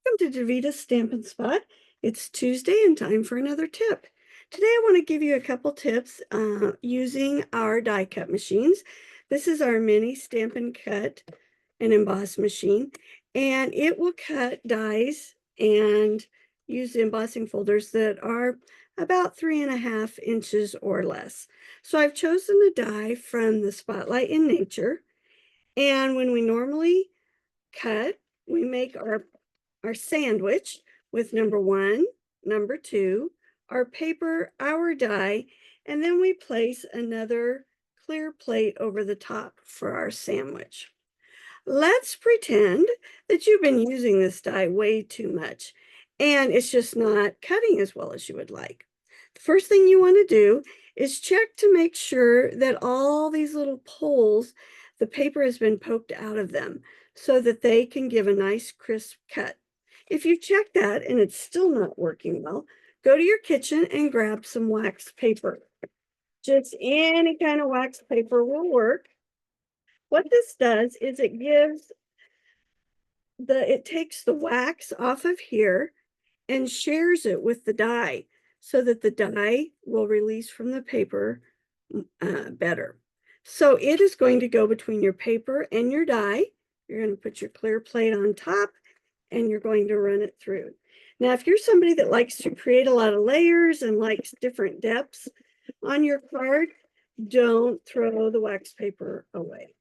Welcome to Davita's Stampin' Spot. It's Tuesday and time for another tip. Today I want to give you a couple tips using our die cut machines. This is our mini Stampin' Cut and Emboss machine, and it will cut dies and use embossing folders that are about 3.5 inches or less. So I've chosen a die from the Spotlight in Nature, and when we normally cut, we make our sandwich with number 1, number 2, our paper, our die, and then we place another clear plate over the top for our sandwich. Let's pretend that you've been using this die way too much and it's just not cutting as well as you would like. The first thing you want to do is check to make sure that all these little holes, the paper has been poked out of them so that they can give a nice crisp cut. If you check that and it's still not working well, go to your kitchen and grab some wax paper. Just any kind of wax paper will work. What this does is it takes the wax off of here and shares it with the die so that the die will release from the paper better. So it is going to go between your paper and your die. You're going to put your clear plate on top and you're going to run it through. Now, if you're somebody that likes to create a lot of layers and likes different depths on your card, don't throw the wax paper away.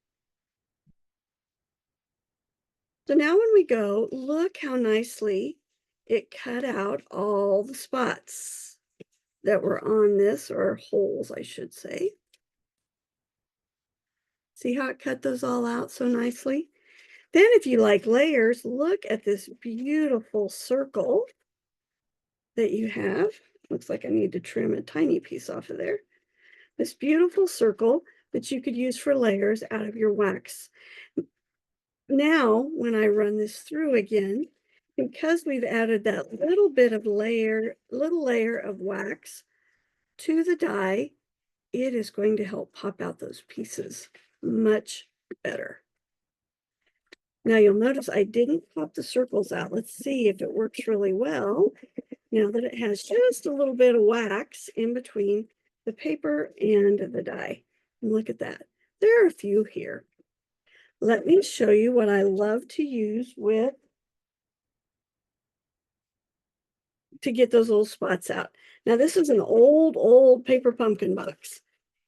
So now when we go, look how nicely it cut out all the spots that were on this, or holes, I should say. See how it cut those all out so nicely? Then if you like layers, look at this beautiful circle that you have. Looks like I need to trim a tiny piece off of there. This beautiful circle that you could use for layers out of your wax. Now, when I run this through again, because we've added that little layer of wax to the die, it is going to help pop out those pieces much better. Now you'll notice I didn't pop the circles out. Let's see if it works really well now that it has just a little bit of wax in between the paper and the die. And look at that. There are a few here. Let me show you what I love to use to get those little spots out. Now this is an old paper pumpkin box,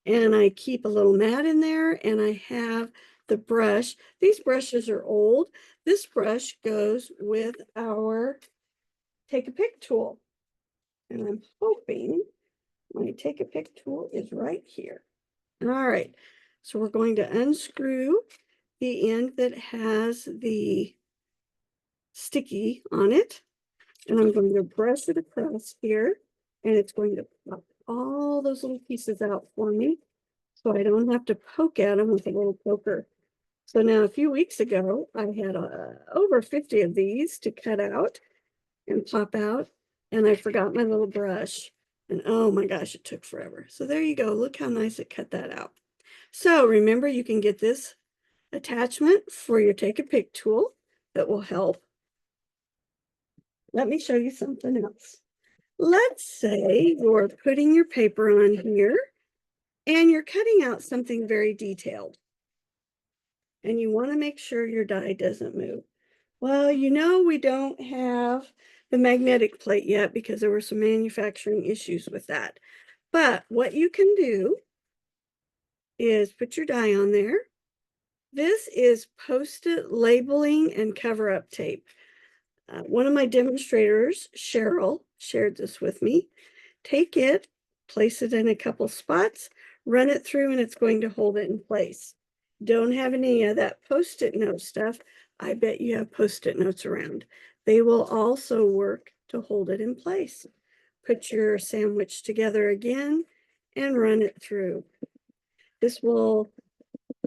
and I keep a little mat in there, and I have the brush. These brushes are old. This brush goes with our Take a Pick tool, and I'm hoping my Take a Pick tool is right here. All right, so we're going to unscrew the end that has the sticky on it, and I'm going to brush it across here, and it's going to pop all those little pieces out for me so I don't have to poke at them with a little poker. So now a few weeks ago, I had over 50 of these to cut out and pop out, and I forgot my little brush, and oh my gosh, it took forever. So there you go. Look how nice it cut that out. So remember, you can get this attachment for your Take a Pick tool that will help. Let me show you something else. Let's say you're putting your paper on here and you're cutting out something very detailed, and you want to make sure your die doesn't move. Well, you know, we don't have the magnetic plate yet because there were some manufacturing issues with that. But what you can do is put your die on there. This is Post-it labeling and cover-up tape. One of my demonstrators, Cheryl, shared this with me. Take it, place it in a couple spots, run it through, and it's going to hold it in place. Don't have any of that Post-it note stuff. I bet you have Post-it notes around. They will also work to hold it in place. Put your sandwich together again and run it through. This will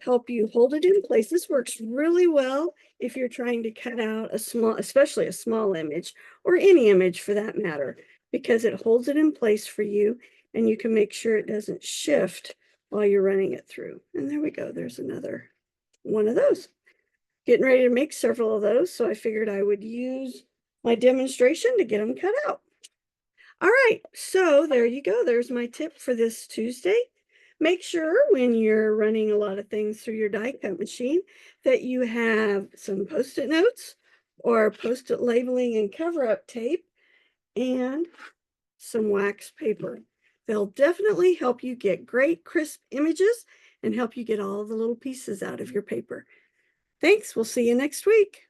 help you hold it in place. This works really well if you're trying to cut out especially a small image, or any image for that matter, because it holds it in place for you and you can make sure it doesn't shift while you're running it through. And there we go. There's another one of those. Getting ready to make several of those, so I figured I would use my demonstration to get them cut out. All right, so there you go. There's my tip for this Tuesday. Make sure when you're running a lot of things through your die cut machine that you have some Post-it notes or Post-it labeling and cover-up tape and some wax paper. They'll definitely help you get great crisp images and help you get all the little pieces out of your paper. Thanks. We'll see you next week.